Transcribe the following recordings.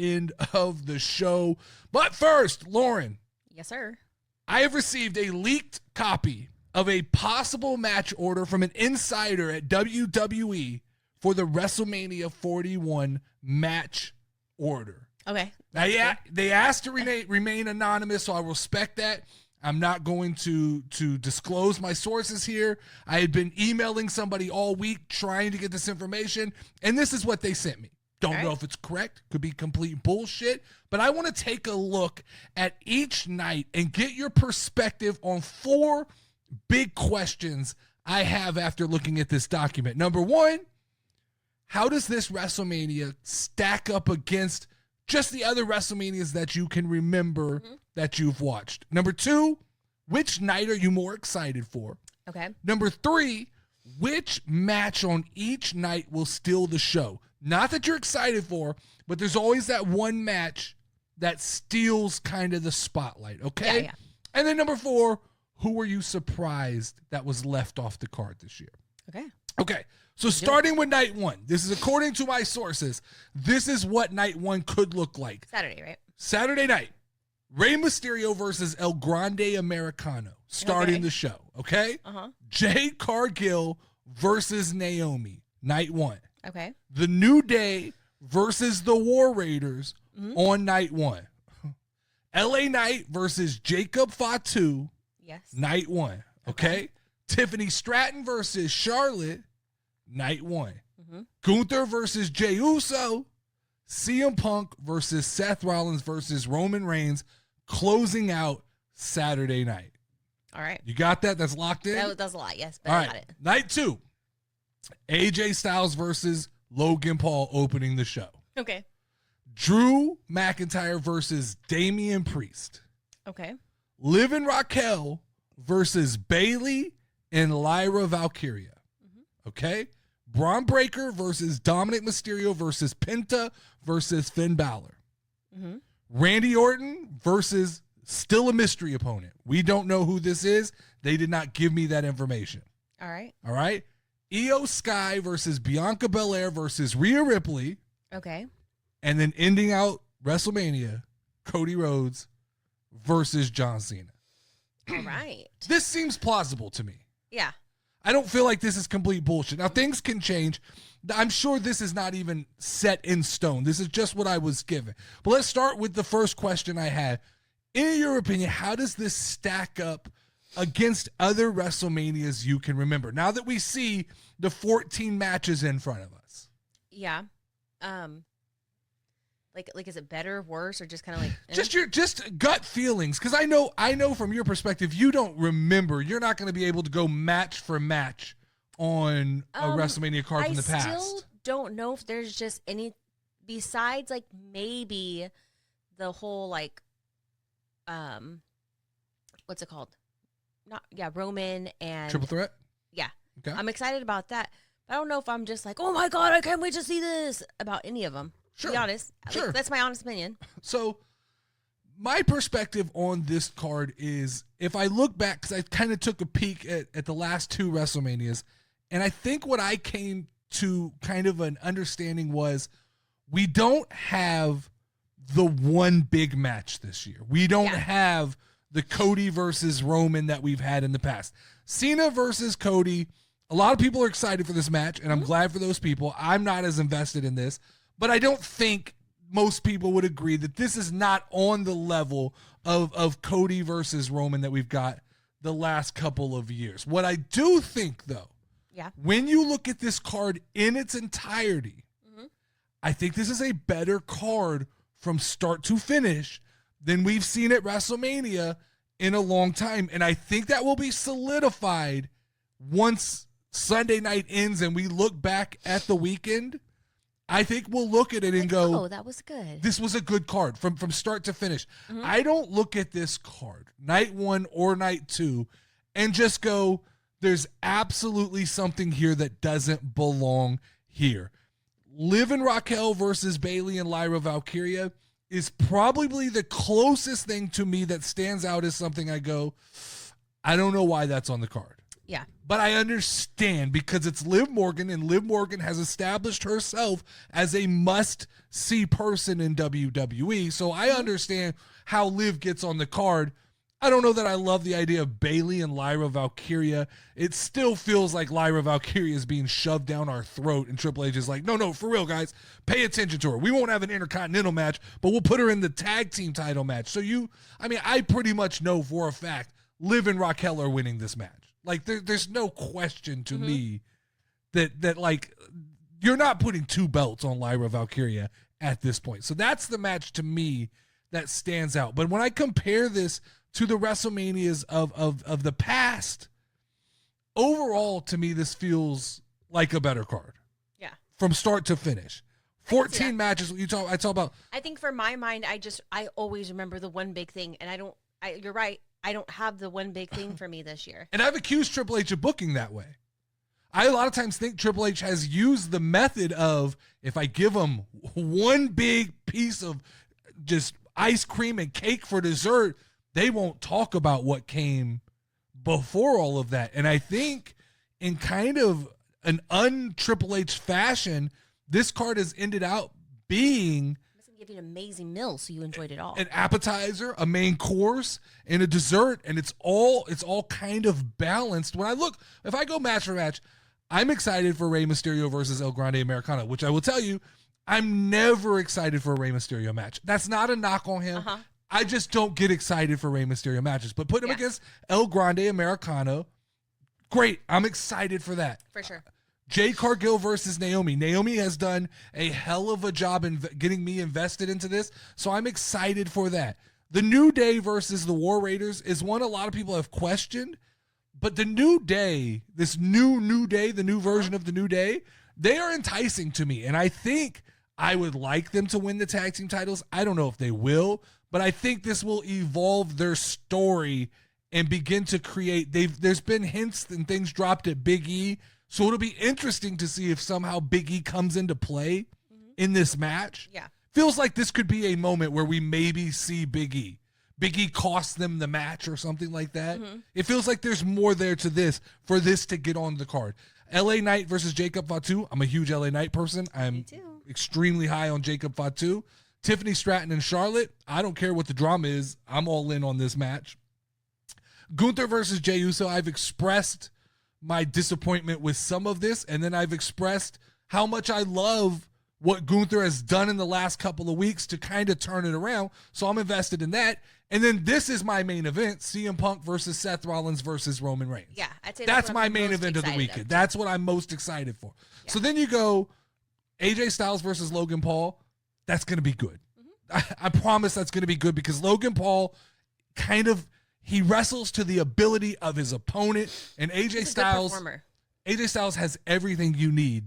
end of the show. But first, Lauren. Yes, sir. I have received a leaked copy of a possible match order from an insider at WWE for the WrestleMania 41 match order. Okay. Now, yeah, they asked to remain anonymous, so I respect that. I'm not going to disclose my sources here. I had been emailing somebody all week trying to get this information, and this is what they sent me. Don't know if it's correct. Could be complete bullshit. But I want to take a look at each night and get your perspective on 4 big questions I have after looking at this document. Number 1, how does this WrestleMania stack up against just the other WrestleManias that you can remember that you've watched? Number 2, which night are you more excited for? Okay. Number 3, which match on each night will steal the show? Not that you're excited for, but there's always that one match that steals kind of the spotlight, okay? Yeah. And then number 4, who were you surprised that was left off the card this year? Okay. So starting with night 1, this is according to my sources, this is what night 1 could look like. Saturday, right? Saturday night, Rey Mysterio versus El Grande Americano starting the show, okay? Jade Cargill versus Naomi, night 1. Okay. The New Day versus the War Raiders on night 1. LA Knight versus Jacob Fatu, night 1. Okay. Tiffany Stratton versus Charlotte, night 1. Gunther versus Jey Uso, CM Punk versus Seth Rollins versus Roman Reigns, closing out Saturday night. All right. You got that? That's locked in? That was a lot, yes, but All I right. got it. Night 2, AJ Styles versus Logan Paul opening the show. Okay. Drew McIntyre versus Damian Priest. Okay. Liv and Raquel versus Bayley and Lyra Valkyria. Okay. Braun Breaker versus Dominic Mysterio versus Penta versus Finn Balor. Randy Orton versus still a mystery opponent. We don't know who this is. They did not give me that information. All right. All right. Io Sky versus Bianca Belair versus Rhea Ripley. Okay. And then ending out WrestleMania, Cody Rhodes versus John Cena. All right. This seems plausible to me. Yeah. I don't feel like this is complete bullshit. Now, things can change. I'm sure this is not even set in stone. This is just what I was given. But let's start with the first question I had. In your opinion, how does this stack up against other WrestleManias you can remember? Now that we see the 14 matches in front of us. Yeah. Like is it better, worse, or just kind of like just gut feelings? Because I know from your perspective, you don't remember. You're not going to be able to go match for match on a WrestleMania card from the past. I still don't know if there's just any besides like maybe the whole like what's it called? Roman and Triple Threat? Yeah. Okay. I'm excited about that. But I don't know if I'm just like, oh my God, I can't wait to see this about any of them. Sure. To be honest. Sure. Like, that's my honest opinion. So my perspective on this card is, if I look back, because I kind of took a peek at the last 2 WrestleManias, and I think what I came to kind of an understanding was we don't have the one big match this year. We don't have the Cody versus Roman that we've had in the past. Cena versus Cody, a lot of people are excited for this match, and I'm glad for those people. I'm not as invested in this, but I don't think most people would agree that this is not on the level of Cody versus Roman that we've got the last couple of years. What I do think, though, when you look at this card in its entirety, I think this is a better card from start to finish than we've seen at WrestleMania in a long time. And I think that will be solidified once Sunday night ends and we look back at the weekend. I think we'll look at it and go, oh, that was good. This was a good card from start to finish. I don't look at this card, night 1 or night 2, and just go, there's absolutely something here that doesn't belong here. Liv and Raquel versus Bayley and Lyra Valkyria is probably the closest thing to me that stands out as something I go, I don't know why that's on the card. Yeah. But I understand because it's Liv Morgan, and Liv Morgan has established herself as a must-see person in WWE. So I understand how Liv gets on the card. I don't know that I love the idea of Bayley and Lyra Valkyria. It still feels like Lyra Valkyria is being shoved down our throat, and Triple H is like, no, for real, guys, pay attention to her. We won't have an Intercontinental match, but we'll put her in the tag team title match. So I pretty much know for a fact Liv and Raquel are winning this match. Like, there's no question to me that like, you're not putting two belts on Lyra Valkyria at this point. So that's the match to me that stands out. But when I compare this to the WrestleManias of the past, overall, to me, this feels like a better card. Yeah. From start to finish. 14 matches. I talk about. I think for my mind, I always remember the one big thing, and you're right. I don't have the one big thing for me this year. And I've accused Triple H of booking that way. I a lot of times think Triple H has used the method of, if I give him one big piece of just ice cream and cake for dessert, they won't talk about what came before all of that. And I think in kind of an un-Triple H fashion, this card has ended out being give you an amazing meal, so you enjoyed it all. An appetizer, a main course, and a dessert, and it's all kind of balanced. If I go match for match, I'm excited for Rey Mysterio versus El Grande Americano, which I will tell you, I'm never excited for a Rey Mysterio match. That's not a knock on him. I just don't get excited for Rey Mysterio matches. But put him against El Grande Americano, great. I'm excited for that. For sure. Jade Cargill versus Naomi. Naomi has done a hell of a job in getting me invested into this, so I'm excited for that. The New Day versus the War Raiders is one a lot of people have questioned, but the New Day, this New Day, the new version of the New Day, they are enticing to me, and I think I would like them to win the tag team titles. I don't know if they will, but I think this will evolve their story and begin to create. There's been hints and things dropped at Big E. So it'll be interesting to see if somehow Big E comes into play in this match. Yeah. Feels like this could be a moment where we maybe see Big E. Big E costs them the match or something like that. It feels like there's more there to this for this to get on the card. LA Knight versus Jacob Fatu. I'm a huge LA Knight person. I'm extremely high on Jacob Fatu. Tiffany Stratton and Charlotte. I don't care what the drama is. I'm all in on this match. Gunther versus Jey Uso. I've expressed my disappointment with some of this, and then I've expressed how much I love what Gunther has done in the last couple of weeks to kind of turn it around, so I'm invested in that. And then this is my main event, CM Punk versus Seth Rollins versus Roman Reigns. Yeah, I'd say that's my main event of the weekend. That's what I'm most excited for. Yeah. So then you go AJ Styles versus Logan Paul. That's going to be good. I promise that's going to be good because Logan Paul he wrestles to the ability of his opponent, and AJ Styles has everything you need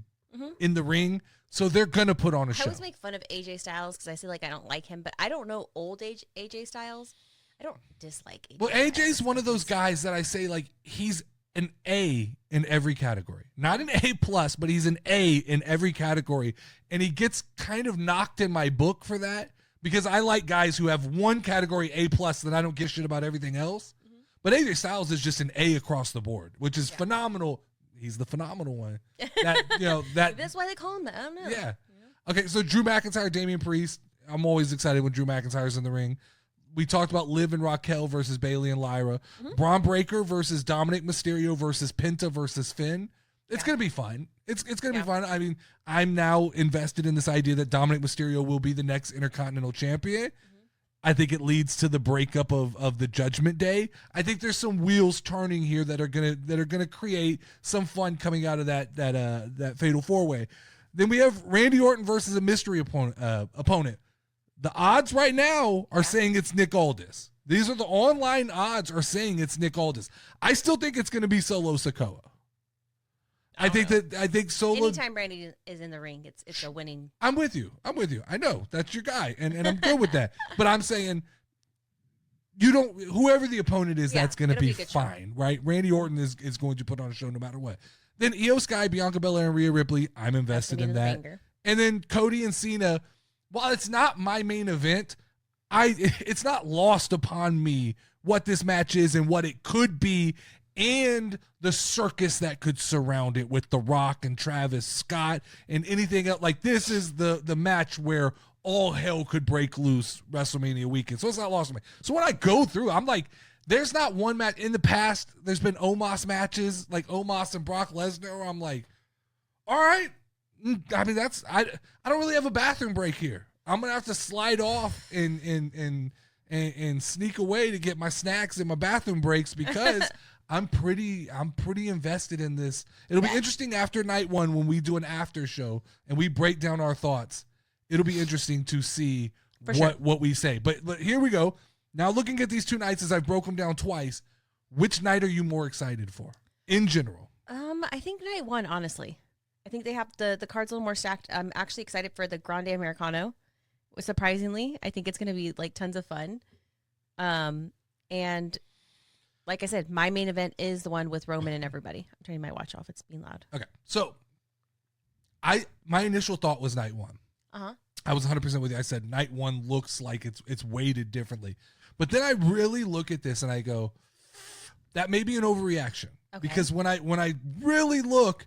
in the ring, so they're going to put on a show. I always make fun of AJ Styles because I say, like, I don't like him, but I don't know old AJ Styles. I don't dislike AJ. Well, AJ's one of those guys that I say, like, he's an A in every category. Not an A+, but he's an A in every category, and he gets kind of knocked in my book for that. Because I like guys who have one category A+, then I don't give shit about everything else. But AJ Styles is just an A across the board, which is phenomenal. He's the phenomenal one. That's why they call him that. I don't know. Yeah. Okay, so Drew McIntyre, Damian Priest. I'm always excited when Drew McIntyre's in the ring. We talked about Liv and Raquel versus Bayley and Lyra. Braun Breaker versus Dominic Mysterio versus Penta versus Finn. It's going to be fun. It's going to be fun. I mean, I'm now invested in this idea that Dominic Mysterio will be the next Intercontinental Champion. I think it leads to the breakup of the Judgment Day. I think there's some wheels turning here that are gonna create some fun coming out of that Fatal 4-Way. Then we have Randy Orton versus a mystery opponent. The odds right now are saying it's Nick Aldis. These are the online odds are saying it's Nick Aldis. I still think it's going to be Solo Sikoa. I think Solo. Anytime Randy is in the ring, it's a winning. I'm with you. I know that's your guy, and I'm good with that. But I'm saying, whoever the opponent is, that's going to be fine, right? Randy Orton is going to put on a show no matter what. Then Io Sky, Bianca Belair, and Rhea Ripley. I'm invested in that. And then Cody and Cena. While it's not my main event, it's not lost upon me what this match is and what it could be. and the circus that could surround it with The Rock and Travis Scott and anything else. Like, this is the match where all hell could break loose WrestleMania weekend. So it's not lost on me. So when I go through, I'm like, there's not one match. In the past, there's been Omos matches, like Omos and Brock Lesnar, where I'm like, all right. I mean, I don't really have a bathroom break here. I'm going to have to slide off and sneak away to get my snacks and my bathroom breaks because I'm pretty invested in this. It'll be interesting after night one when we do an after show and we break down our thoughts. It'll be interesting to see what we say. But here we go. Now, looking at these two nights as I broke them down twice, which night are you more excited for in general? I think night one, honestly. I think they have the cards a little more stacked. I'm actually excited for the Grande Americano. Surprisingly, I think it's going to be like tons of fun. And like I said, my main event is the one with Roman and everybody. I'm turning my watch off. It's being loud. Okay. So my initial thought was night one. Uh-huh. I was 100% with you. I said night one looks like it's weighted differently. But then I really look at this and I go, that may be an overreaction. Okay. Because when I really look,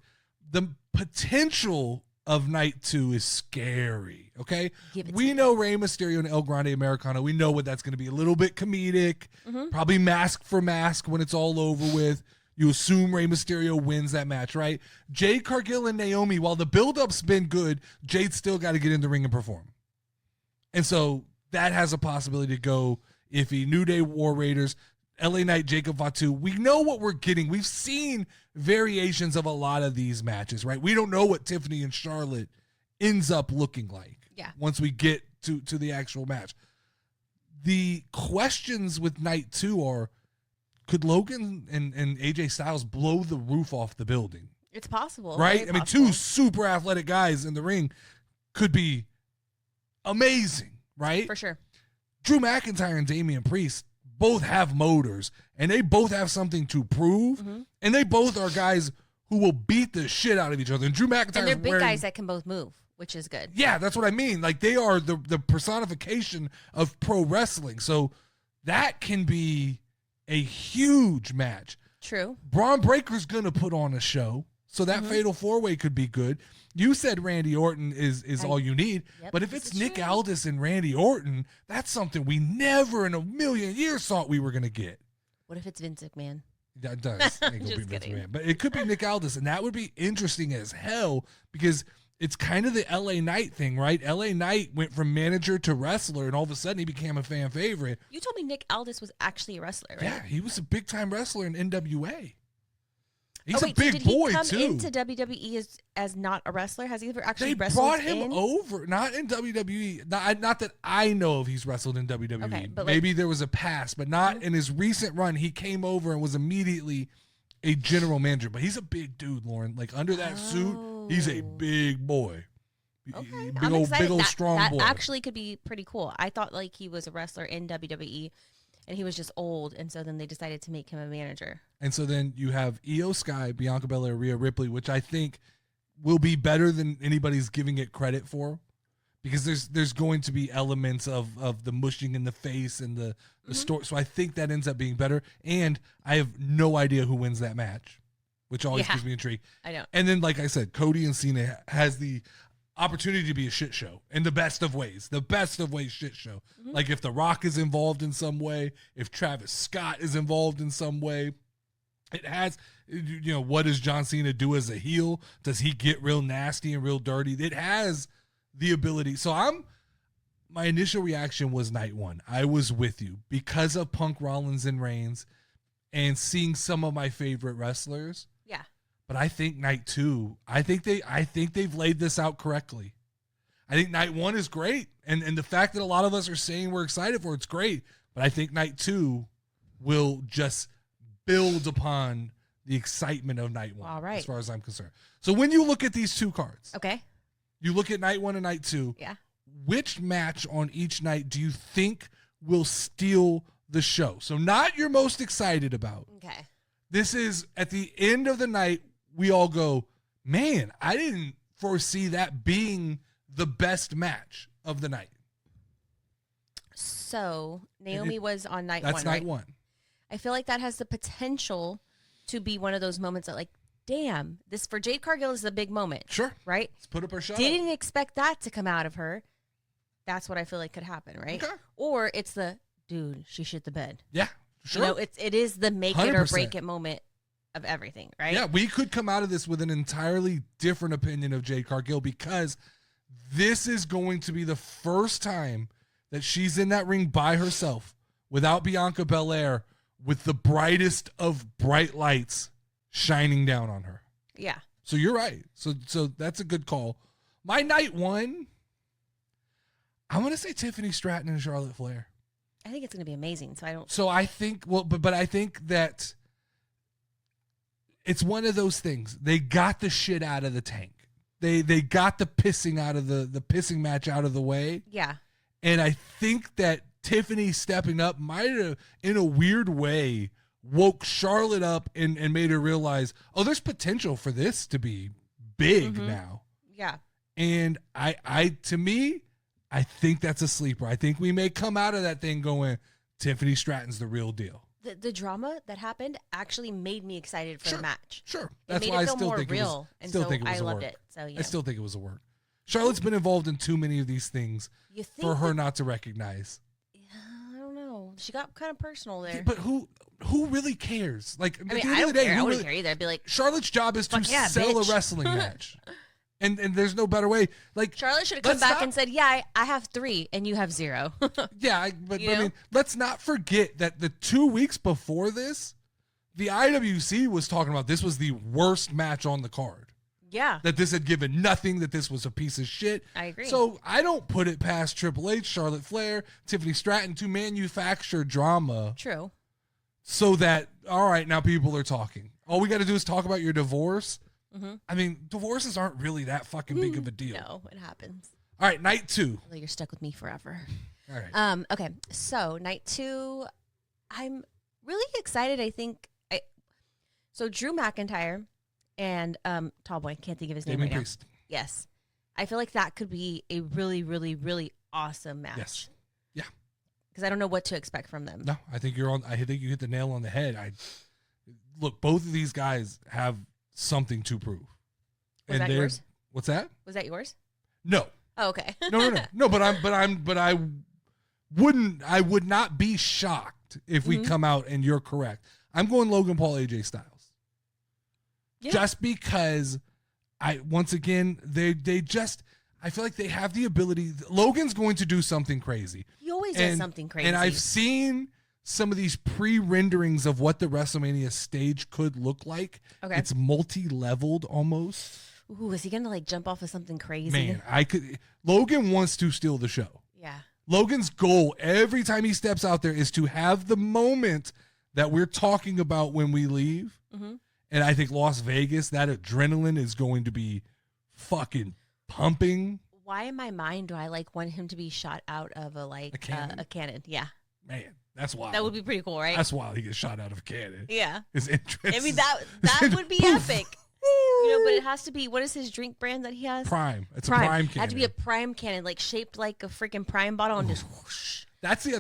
the potential of night two is scary. Okay. We know Rey Mysterio and El Grande Americano. We know what that's going to be. A little bit comedic, probably mask for mask when it's all over with. You assume Rey Mysterio wins that match, right? Jade Cargill and Naomi, while the build-up's been good, Jade's still got to get in the ring and perform. And so that has a possibility to go iffy. New Day War Raiders, LA Knight, Jacob Fatu. We know what we're getting. We've seen variations of a lot of these matches, right? We don't know what Tiffany and Charlotte ends up looking like once we get to the actual match. The questions with night two are, could Logan and AJ Styles blow the roof off the building? It's possible. Right? I mean, two super athletic guys in the ring could be amazing, right? For sure. Drew McIntyre and Damian Priest both have motors, and they both have something to prove, and they both are guys who will beat the shit out of each other. And Drew McIntyre, and they're big guys that can both move, which is good. Yeah, that's what I mean. Like, they are the personification of pro wrestling. So that can be a huge match. True. Braun Breaker's going to put on a show, so that fatal four-way could be good. You said Randy Orton is all you need, but if it's Nick Aldis and Randy Orton, that's something we never in a million years thought we were going to get. What if it's Vince McMahon? That does. Ain't gonna be Vince McMahon. But it could be Nick Aldis, and that would be interesting as hell because it's kind of the LA Knight thing, right? LA Knight went from manager to wrestler, and all of a sudden he became a fan favorite. You told me Nick Aldis was actually a wrestler, right? Yeah, he was a big-time wrestler in NWA. He's a big boy, too. Did he come into WWE as not a wrestler? Has he ever actually wrestled? They brought him over, not in WWE. Not that I know of he's wrestled in WWE. Okay, but maybe there was a pass, but not in his recent run. He came over and was immediately a general manager. But he's a big dude, Lauren. Like, under that suit, he's a big boy. Okay. Big old strong boy. That actually could be pretty cool. I thought like he was a wrestler in WWE and he was just old, and so then they decided to make him a manager. And so then you have Io Sky, Bianca Belair, Rhea Ripley, which I think will be better than anybody's giving it credit for, because there's going to be elements of the mushing in the face and the story. So I think that ends up being better. And I have no idea who wins that match, which always gives me intrigue. I know. And then, like I said, Cody and Cena has the opportunity to be a shit show in the best of ways shit show. Like if The Rock is involved in some way, if Travis Scott is involved in some way, it has, what does John Cena do as a heel? Does he get real nasty and real dirty? It has the ability. So my initial reaction was night one. I was with you because of Punk, Rollins, and Reigns and seeing some of my favorite wrestlers. Yeah. But I think night two, I think they've laid this out correctly. I think night one is great. And the fact that a lot of us are saying we're excited for it's great. But I think night two will just build upon the excitement of night one. All right. As far as I'm concerned. So when you look at these two cards, okay, you look at night one and night two. Yeah. Which match on each night do you think will steal the show? So not your most excited about. Okay. This is at the end of the night. We all go, man, I didn't foresee that being the best match of the night. So Naomi was on night one. That's night one. I feel like that has the potential to be one of those moments that like, damn, this for Jade Cargill is a big moment. Sure. Right? Let's put up our shot. Didn't expect that to come out of her. That's what I feel like could happen, right? Okay. Or it's the, dude, she shit the bed. Yeah, sure. You know, it is the make it 100%. or break it moment of everything, right? Yeah, we could come out of this with an entirely different opinion of Jade Cargill because this is going to be the first time that she's in that ring by herself without Bianca Belair with the brightest of bright lights shining down on her. Yeah. So you're right. So that's a good call. My night one, I'm going to say Tiffany Stratton and Charlotte Flair. I think it's going to be amazing. So I think, but I think that it's one of those things. They got the shit out of the tank. They got the pissing out of the pissing match out of the way. Yeah. And I think that Tiffany stepping up might have, in a weird way, woke Charlotte up and made her realize, oh, there's potential for this to be big now. Yeah. And to me, I think that's a sleeper. I think we may come out of that thing going, Tiffany Stratton's the real deal. The drama that happened actually made me excited for the match. Sure. That's why I still think it was and so I loved it. So yeah. I still think it was a work. Charlotte's been involved in too many of these things for her not to recognize. I don't know. She got kind of personal there. But who really cares? Like, I mean, I don't care. I wouldn't care either. I'd be like, Charlotte's job is to sell bitch. a wrestling match. And there's no better way. Like, Charlotte should have come back and said, yeah, I have 3 and you have 0. Yeah, but I mean, let's not forget that the 2 weeks before this, the IWC was talking about this was the worst match on the card. Yeah. That this had given nothing, that this was a piece of shit. I agree. So I don't put it past Triple H, Charlotte Flair, Tiffany Stratton to manufacture drama. True. So that, all right, now people are talking. All we got to do is talk about your divorce. Mm-hmm. I mean, divorces aren't really that fucking big of a deal. No, it happens. All right, night 2. Although you're stuck with me forever. All right. Okay, so night 2, I'm really excited. I think so Drew McIntyre and Tallboy, can't think of his name right Priest. now. Yes, I feel like that could be a really, really, really awesome match. Yes. Yeah. Because I don't know what to expect from them. No, I think I think you hit the nail on the head. Look, both of these guys have something to prove. Was that yours? What's that? Was that yours? No. Oh, okay. No. But I would not be shocked if we come out and you're correct. I'm going Logan Paul, AJ Styles. Yeah. Just because once again, they just, I feel like they have the ability. Logan's going to do something crazy. He always does something crazy. And I've seen some of these pre-renderings of what the WrestleMania stage could look like. Okay. It's multi-leveled almost. Ooh, is he going to like jump off of something crazy? Man, Logan wants to steal the show. Yeah. Logan's goal every time he steps out there is to have the moment that we're talking about when we leave. Mm-hmm. And I think Las Vegas, that adrenaline is going to be fucking pumping. Why in my mind do I like want him to be shot out of a cannon? Yeah. Man, that's wild. That would be pretty cool, right? That's wild. He gets shot out of a cannon. Yeah. His entrance. I mean, that would be epic. You know, but it has to be, what is his drink brand that he has? Prime. It's a Prime cannon. It had to be a Prime cannon, like shaped like a freaking Prime bottle and just whoosh. That's the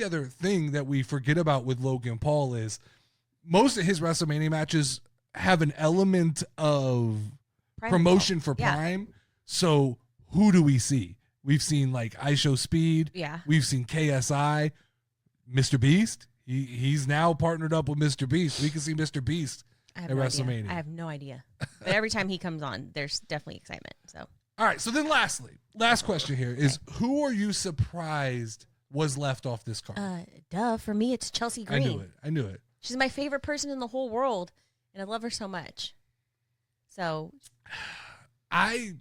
other thing that we forget about with Logan Paul is most of his WrestleMania matches have an element of promotion for Prime. So who do we see? We've seen like ISHO Speed. Yeah. We've seen KSI. Mr. Beast. He's now partnered up with Mr. Beast. We can see Mr. Beast at WrestleMania. I have no idea. But every time he comes on, there's definitely excitement. So. All right. So then last question here is who are you surprised was left off this card? For me, it's Chelsea Green. I knew it. She's my favorite person in the whole world, and I love her so much. So. I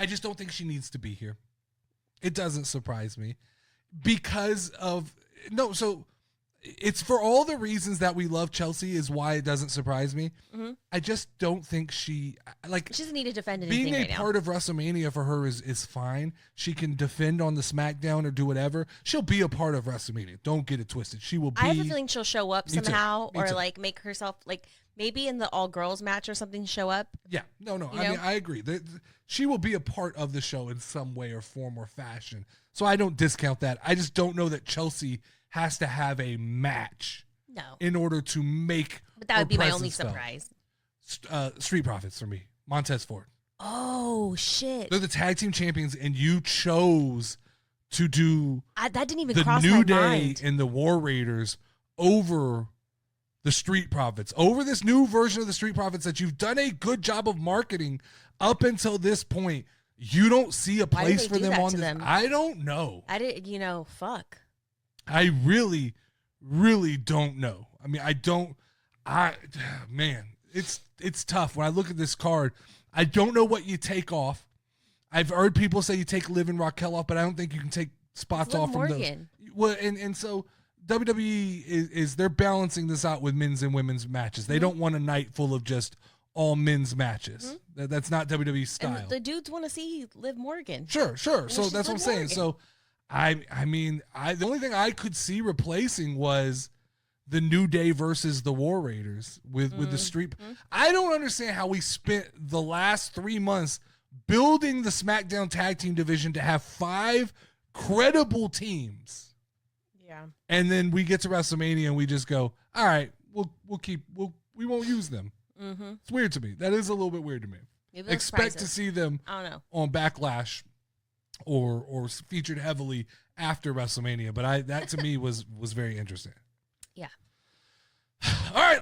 just don't think she needs to be here. It doesn't surprise me because of so it's for all the reasons that we love Chelsea is why it doesn't surprise me. Mm-hmm. I just don't think she doesn't need to defend anything being a right part of WrestleMania for her is fine. She can defend on the SmackDown or do whatever. She'll be a part of WrestleMania. Don't get it twisted. She will be. I have a feeling she'll show up somehow or like make herself like maybe in the all girls match or something show up. Yeah. No. I mean, I agree. She will be a part of the show in some way or form or fashion. So I don't discount that. I just don't know that Chelsea has to have a match No. in order to make. But that would be my only presence felt. surprise. Street Profits for me. Montez Ford. Oh, shit. They're the tag team champions, and you chose to do That didn't even the cross New my Day mind. and the War Raiders over the Street Profits, over this new version of the Street Profits that you've done a good job of marketing up until this point. You don't see a Why did place they for do them that on to this. them? I don't know. I didn't, fuck. I really, really don't know. I mean, man, it's tough. When I look at this card, I don't know what you take off. I've heard people say you take Liv and Raquel off, but I don't think you can take spots off from those. Well, and so WWE is they're balancing this out with men's and women's matches. They don't want a night full of just all men's matches. That's not WWE style. And the dudes want to see Liv Morgan. Sure. So that's what I'm saying. So I mean, the only thing I could see replacing was the New Day versus the War Raiders with the Street. I don't understand how we spent the last 3 months building the SmackDown tag team division to have 5 credible teams. Yeah. And then we get to WrestleMania and we just go, all right, we won't use them. It's weird to me. That is a little bit weird to me. Expect to see them I don't know. on Backlash or featured heavily after WrestleMania. But that to me was very interesting. Yeah. All right.